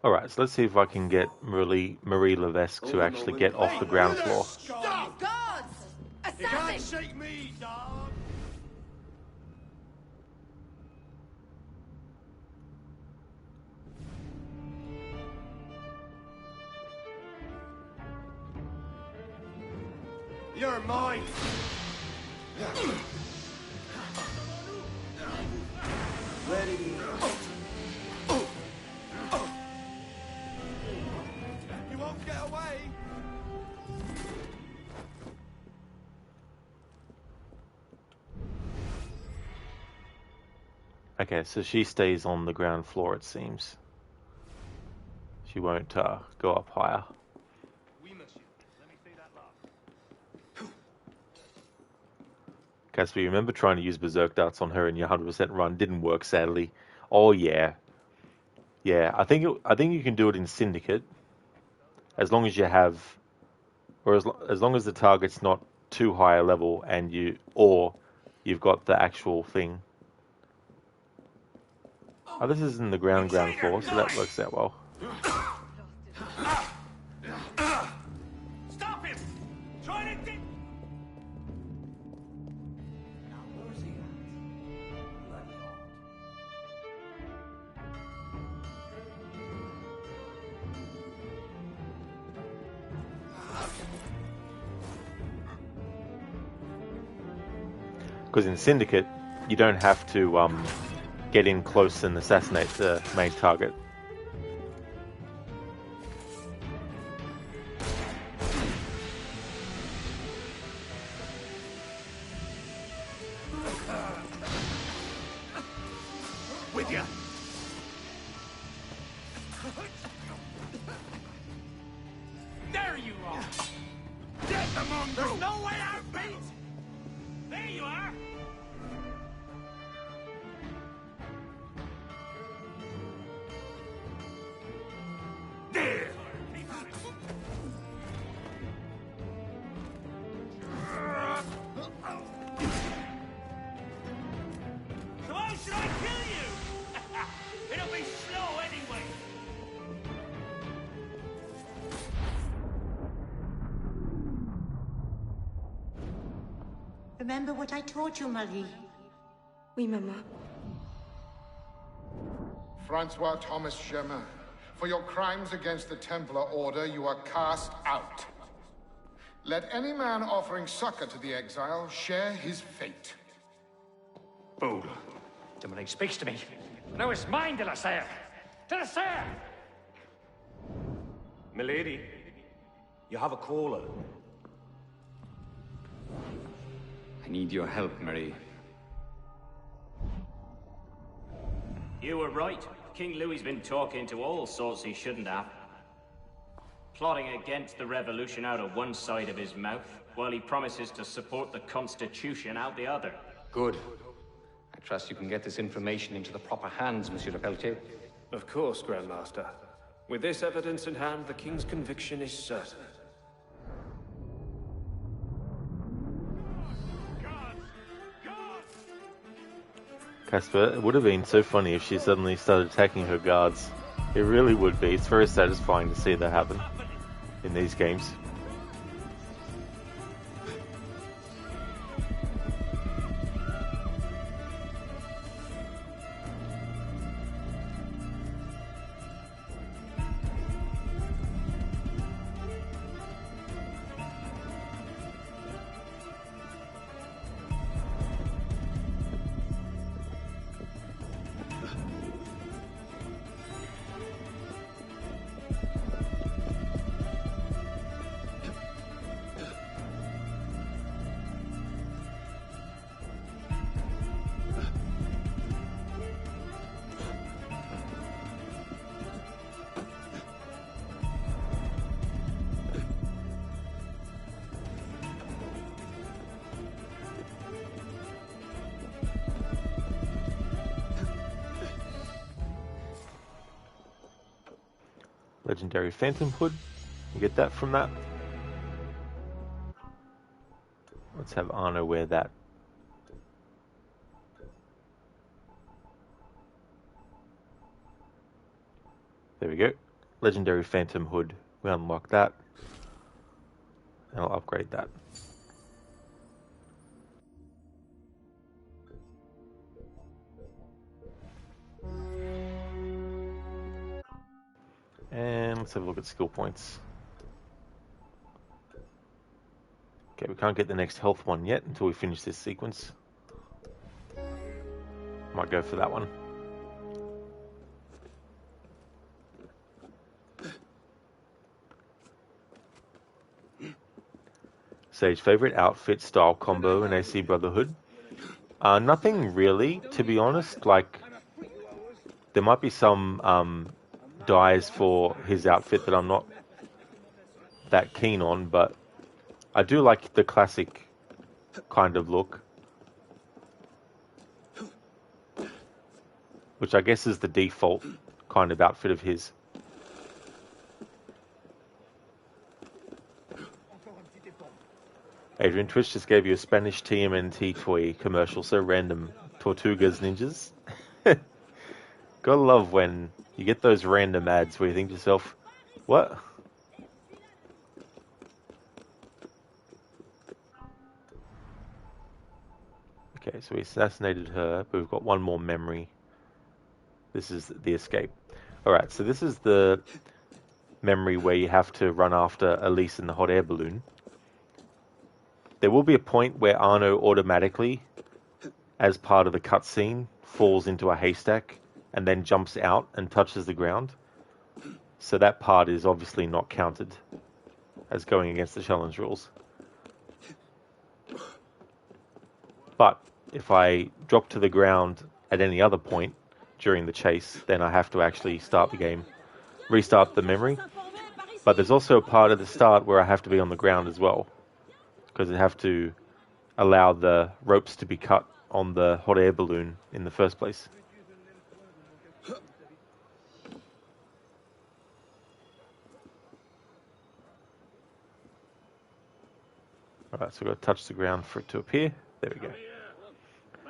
Alright, so let's see if I can get Marie Levesque to actually get off the ground floor. Stop! Guards! You can't Assassin! shake me, dog! You're mine! Ready? You won't get away! Okay, so she stays on the ground floor, it seems. She won't go up higher. Gatsby, remember trying to use berserk darts on her in your 100% run? Didn't work, sadly. Oh yeah, yeah. I think you can do it in Syndicate, as long as you have, or as long as the target's not too high a level, and you've got the actual thing. Oh, this is in the ground floor, so that works out well. Stop him! Try to dig... Because in Syndicate, you don't have to get in close and assassinate the main target. With ya! There you are! Get the mongrel! There's no way out, mate! There you are! There! So how should I kill you? It'll be slow anyway! Remember what I taught you, Marie? Oui, Maman. Francois Thomas Germain, for your crimes against the Templar Order, you are cast out. Let any man offering succor to the exile share his fate. Fool. Somebody speaks to me. No, it's mine, de la Serre. De la Serre! Milady, you have a caller. I need your help, Marie. You were right. King Louis's been talking to all sorts he shouldn't have. Plotting against the revolution out of one side of his mouth, while he promises to support the Constitution out the other. Good. I trust you can get this information into the proper hands, Monsieur le Pelletier. Of course, Grandmaster. With this evidence in hand, the king's conviction is certain. Casper, it would have been so funny if she suddenly started attacking her guards. It really would be. It's very satisfying to see that happen in these games. Legendary Phantom Hood. You get that from that. Let's have Arno wear that. There we go. Legendary Phantom Hood. We unlock that. And I'll upgrade that. And let's have a look at skill points. Okay, we can't get the next health one yet until we finish this sequence. Might go for that one. Sage favorite outfit style combo in AC Brotherhood? Nothing really, to be honest. Like, there might be some dyes for his outfit that I'm not that keen on, but I do like the classic kind of look, which I guess is the default kind of outfit of his. Adrian, Twitch just gave you a Spanish TMNT toy commercial, so random. Tortugas Ninjas. Gotta love when you get those random ads where you think to yourself, what? Okay, so we assassinated her, but we've got one more memory. This is the escape. Alright, so this is the memory where you have to run after Elise in the hot air balloon. There will be a point where Arno automatically, as part of the cutscene, falls into a haystack and then jumps out and touches the ground. So that part is obviously not counted as going against the challenge rules. But if I drop to the ground at any other point during the chase, then I have to actually start the game, restart the memory. But there's also a part at the start where I have to be on the ground as well, because I have to allow the ropes to be cut on the hot air balloon in the first place. Alright, so we've got to touch the ground for it to appear. There we go.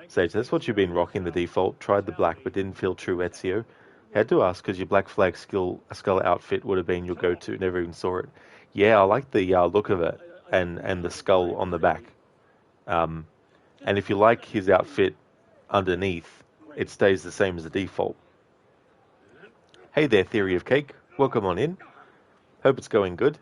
Sage, that's what you've been rocking, the default. Tried the black, but didn't feel true Ezio. Had to ask, because your Black Flag skull outfit would have been your go-to. Never even saw it. Yeah, I like the look of it, and the skull on the back. And if you like his outfit underneath, it stays the same as the default. Hey there, Theory of Cake. Welcome on in. Hope it's going good.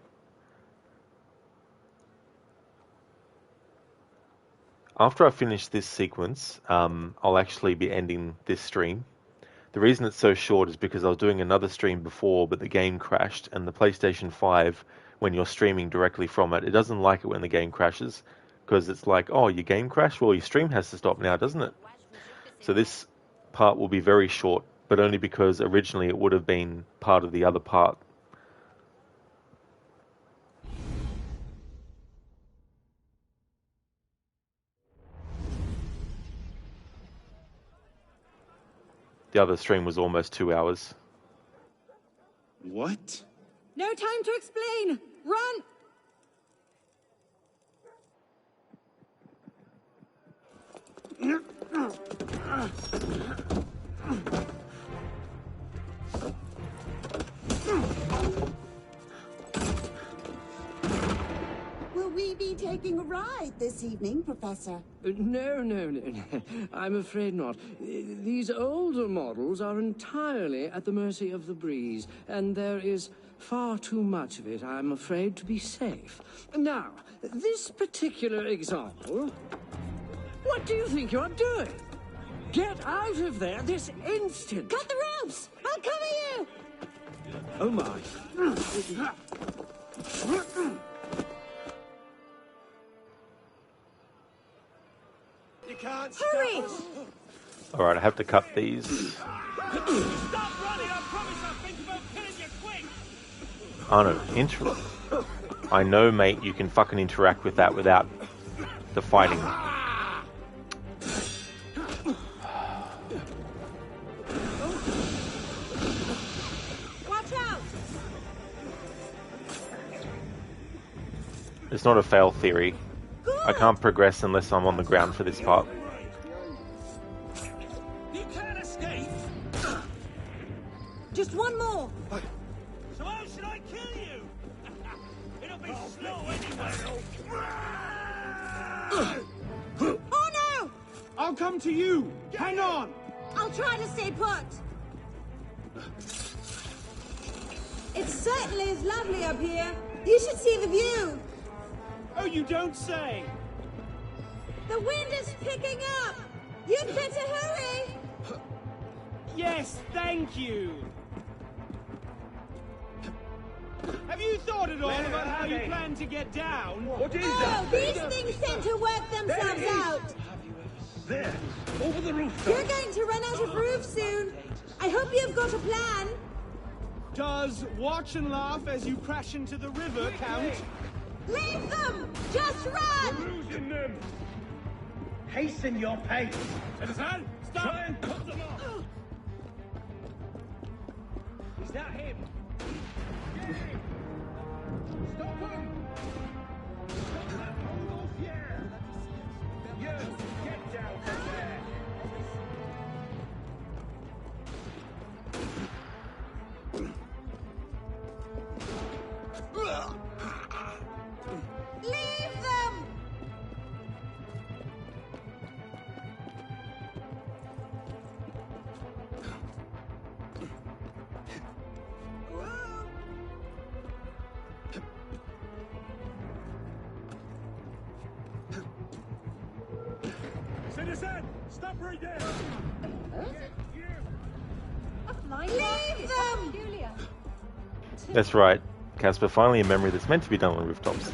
After I finish this sequence, I'll actually be ending this stream. The reason it's so short is because I was doing another stream before, but the game crashed, and the PlayStation 5, when you're streaming directly from it, it doesn't like it when the game crashes, because it's like, oh, your game crashed? Well, your stream has to stop now, doesn't it? So this part will be very short, but only because originally it would have been part of the other part. The other stream was almost 2 hours. What? No time to explain! Run! Will we be taking a ride this evening, Professor? No. I'm afraid not. These older models are entirely at the mercy of the breeze, and there is far too much of it, I'm afraid, to be safe. Now, this particular example... What do you think you're doing? Get out of there this instant! Cut the ropes! I'll cover you! Oh, my. You can't Hurry! Alright, I have to cut these. Stop running! I promise I'll think about killing you quick! Arno, I know, mate, you can fucking interact with that without the fighting. Watch out! It's not a fail theory. I can't progress unless I'm on the ground for this part. You can't escape! Just one more! So how should I kill you? It'll be slow anyway. Oh no! I'll come to you! Hang on! I'll try to stay put! It certainly is lovely up here. You should see the view. Oh, you don't say! The wind is picking up. You'd better hurry. Yes, thank you! Have you thought at all about how you plan to get down? What is Oh, these things tend to work themselves out. There, over the roof. You're going to run out of roof soon. I hope you've got a plan. Does watch and laugh as you crash into the river count? Leave them! Just run! Losing them. Hasten your pace. Citizen, stop! Try and cut them off. Is that him? Stop them. Stop them. Hold off, yeah. You, get down from there. Leave them! Citizen, stop right there! Leave them! That's right, Casper. Finally a memory that's meant to be done on rooftops.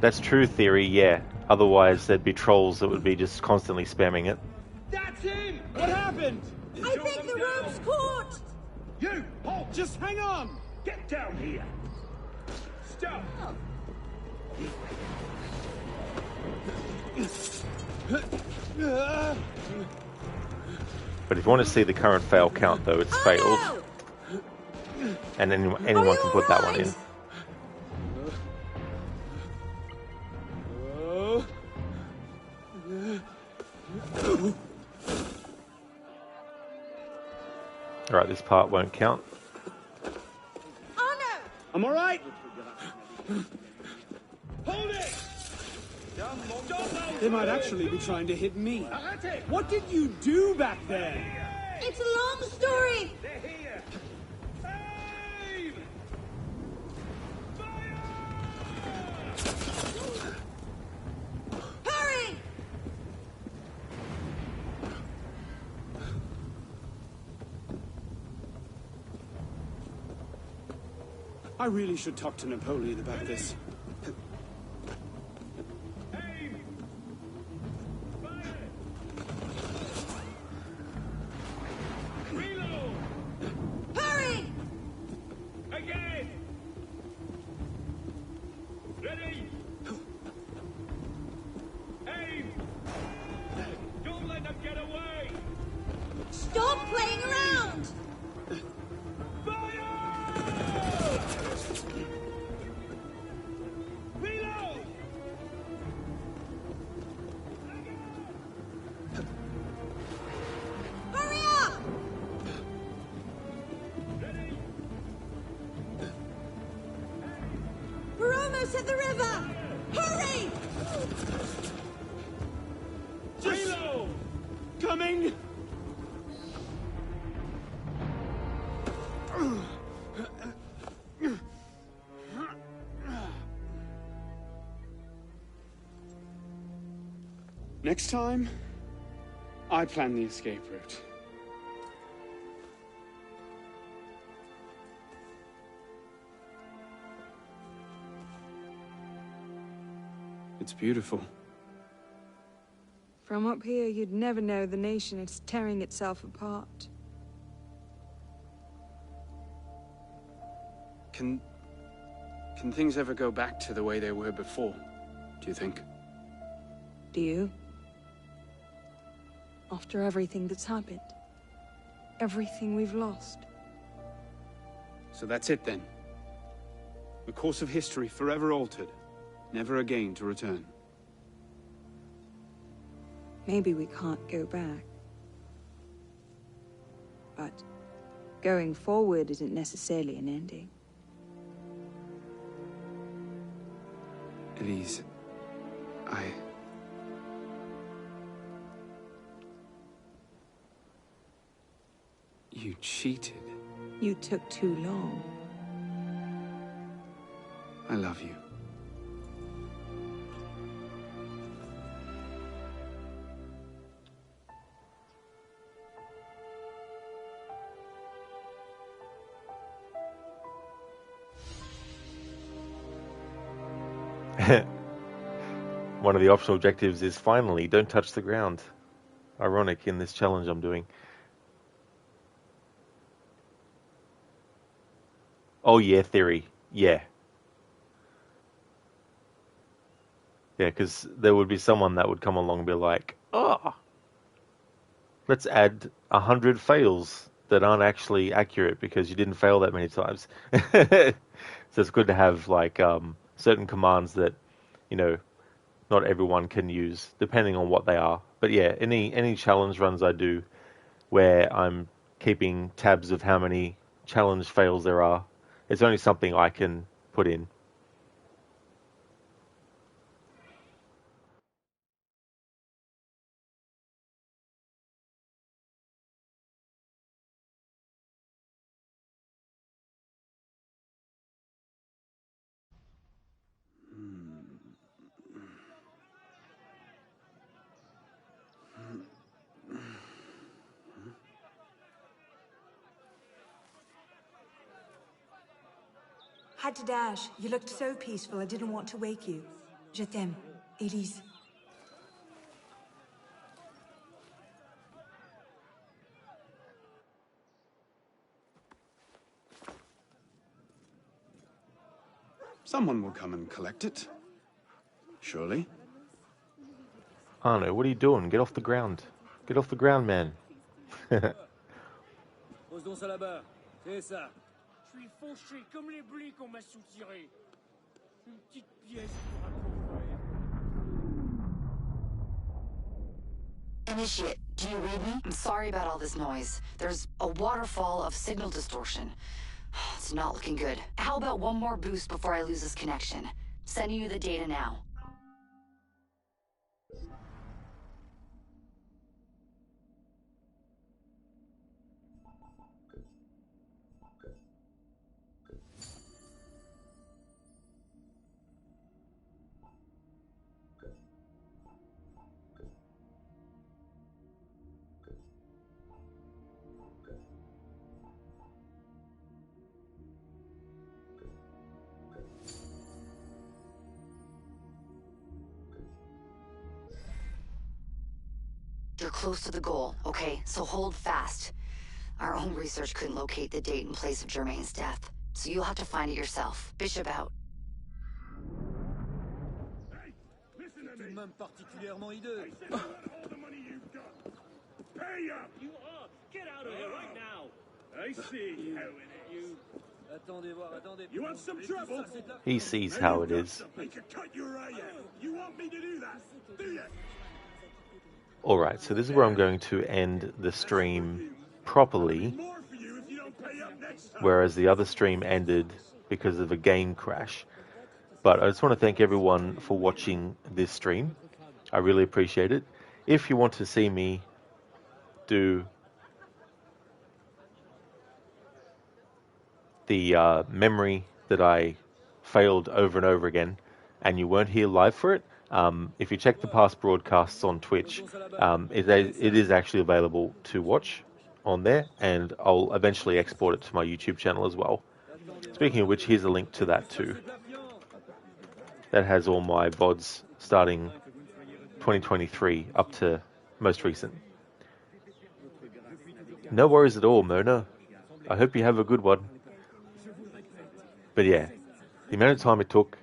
That's true theory, yeah. Otherwise there'd be trolls that would be just constantly spamming it. That's him! What happened? I think the rope's caught! You! Halt! Just hang on! Get down here. Stop. But if you want to see the current fail count, though, it's failed. No! And anyone can put that one in. Alright, this part won't count. Oh no! I'm alright! Hold it! They might actually be trying to hit me. What did you do back there? It's a long story! Hurry! I really should talk to Napoleon about this. Hurry! Again! Ready? Aim! Don't let them get away! Stop playing close at the river! Hurry! Halo! Coming! Next time, I plan the escape route. It's beautiful. From up here, you'd never know the nation is tearing itself apart. Can things ever go back to the way they were before, do you think? Do you? After everything that's happened? Everything we've lost? So that's it then. The course of history forever altered, never again to return. Maybe we can't go back. But going forward isn't necessarily an ending. Elise, You cheated. You took too long. I love you. One of the optional objectives is finally don't touch the ground. Ironic in this challenge I'm doing. Oh yeah, theory. Yeah. Yeah, because there would be someone that would come along and be like, oh, let's add 100 fails that aren't actually accurate because you didn't fail that many times. So it's good to have like certain commands that, you know, not everyone can use, depending on what they are. But yeah, any challenge runs I do where I'm keeping tabs of how many challenge fails there are, it's only something I can put in. Had to dash. You looked so peaceful, I didn't want to wake you. Je t'aime, Elise. Someone will come and collect it. Surely. Arno, what are you doing? Get off the ground. Get off the ground, man. Pose donc ça là-bas. C'est ça. Je suis fauché comme les blés qu'on m'a soutirés. Une petite pièce pour un pauvre. Initiate, do you read me? I'm sorry about all this noise. There's a waterfall of signal distortion. It's not looking good. How about one more boost before I lose this connection? Sending you the data now. You're close to the goal, okay? So hold fast. Our own research couldn't locate the date and place of Germain's death, so you'll have to find it yourself. Bishop out. Tout de même particulièrement hideux. Pay up! You are! Get out of here right now! I see how it is. Attendez voir, attendez. You want some trouble? He sees how it is. They could cut your eye out. You want me to do that? Do you? Alright, so this is where I'm going to end the stream properly, whereas the other stream ended because of a game crash. But I just want to thank everyone for watching this stream. I really appreciate it. If you want to see me do the memory that I failed over and over again, and you weren't here live for it, if you check the past broadcasts on Twitch, it is actually available to watch on there, and I'll eventually export it to my YouTube channel as well. Speaking of which, here's a link to that too. That has all my VODs starting 2023 up to most recent. No worries at all, Mona. I hope you have a good one. But yeah, the amount of time it took,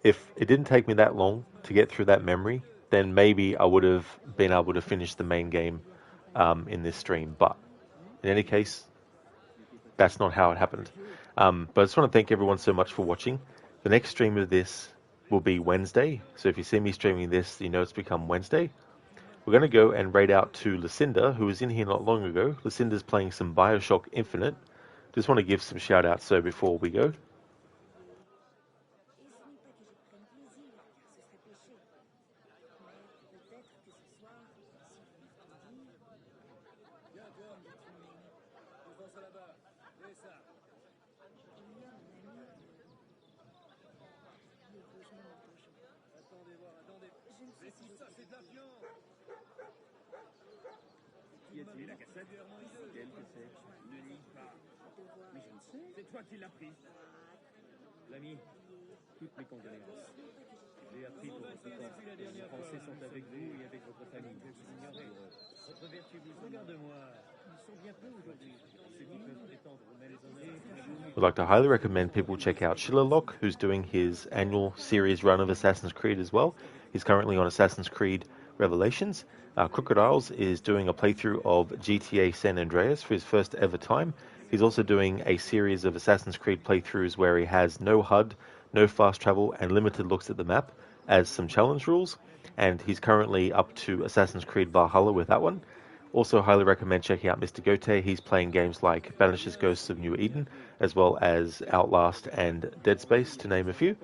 if it didn't take me that long to get through that memory, then maybe I would have been able to finish the main game in this stream. But in any case, that's not how it happened. But I just want to thank everyone so much for watching. The next stream of this will be Wednesday. So if you see me streaming this, you know it's become Wednesday. We're going to go and raid out to Lucinda, who was in here not long ago. Lucinda's playing some Bioshock Infinite. Just want to give some shout outs so before we go. C'est toi qui l'as pris. L'ami, toutes mes condoléances. J'ai appris pour votre temps. Les Français sont avec vous et avec votre famille. Vous ignorez. Votre vertu vous regarde-moi. Ils sont bien peu aujourd'hui. Ceux qui peuvent prétendre aux mêmes honneurs. I'd like to highly recommend people check out Shillerlock, who's doing his annual series run of Assassin's Creed as well. He's currently on Assassin's Creed Revelations. Crocodiles is doing a playthrough of GTA San Andreas for his first ever time. He's also doing a series of Assassin's Creed playthroughs where he has no HUD, no fast travel, and limited looks at the map as some challenge rules. And he's currently up to Assassin's Creed Valhalla with that one. Also highly recommend checking out Mr. Gote. He's playing games like Banish's Ghosts of New Eden, as well as Outlast and Dead Space, to name a few.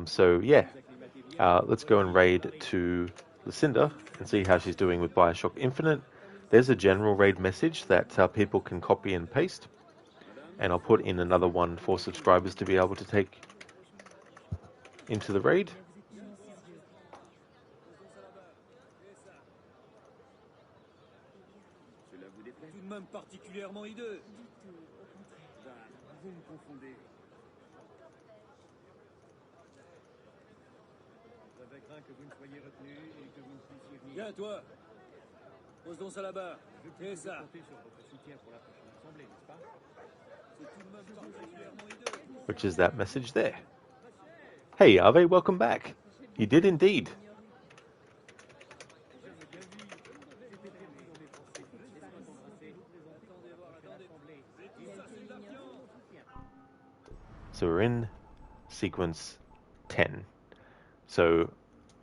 So yeah, let's go and raid to Lucinda and see how she's doing with Bioshock Infinite. There's a general raid message that people can copy and paste. And I'll put in another one for subscribers to be able to take into the raid. Tout de même particulièrement hideux. Vous me confondez. J'avais craint que vous ne soyez retenu et que vous ne puissiez venir. Viens, toi. Pose donc ça là-bas. Et ça. Compter sur votre soutien pour la prochaine assemblée, n'est-ce pas? Which is that message there. Hey, Ave, welcome back. You did indeed. So we're in sequence 10. So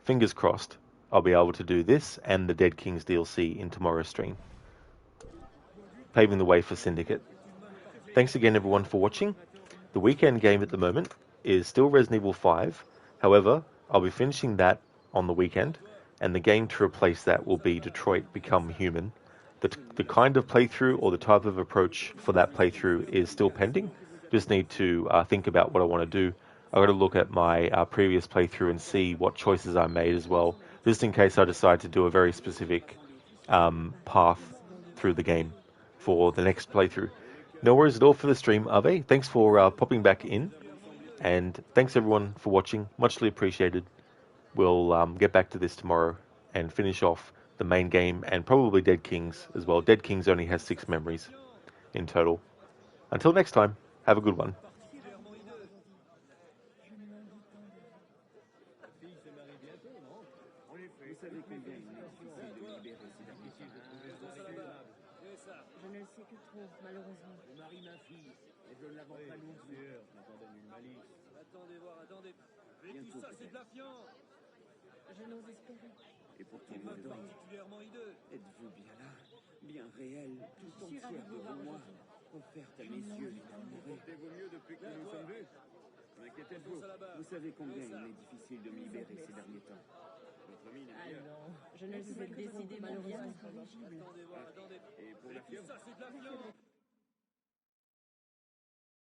fingers crossed I'll be able to do this and the Dead Kings DLC in tomorrow's stream, paving the way for Syndicate. Thanks again everyone for watching. The weekend game at the moment is still Resident Evil 5. However, I'll be finishing that on the weekend, and the game to replace that will be Detroit Become Human. The kind of playthrough or the type of approach for that playthrough is still pending. Just need to think about what I want to do. I've got to look at my previous playthrough and see what choices I made as well, just in case I decide to do a very specific path through the game for the next playthrough. No worries at all for the stream, Ave. Thanks for popping back in. And thanks everyone for watching. Muchly appreciated. We'll get back to this tomorrow and finish off the main game and probably Dead Kings as well. Dead Kings only has 6 memories in total. Until next time, have a good one. Je ne le sais que trop, malheureusement. Je marie ma fille, et je ne la vends pas non plus. Je m'en donne une malice. Attendez voir, attendez. Mais tout ça, c'est de la fiance. Je n'ose espérer. Et pour tout le monde particulièrement hideux. Êtes-vous bien là, bien réel, tout entière devant moi, offerte à mes yeux. Portez-vous mieux depuis que nous nous sommes vus? Inquiétez-vous, vous savez combien il est difficile de me libérer ces derniers temps. Votre mine est bien. Je ne le sais décidément bien incorrigible. Et pour la fièvre, Ça, c'est de la viande.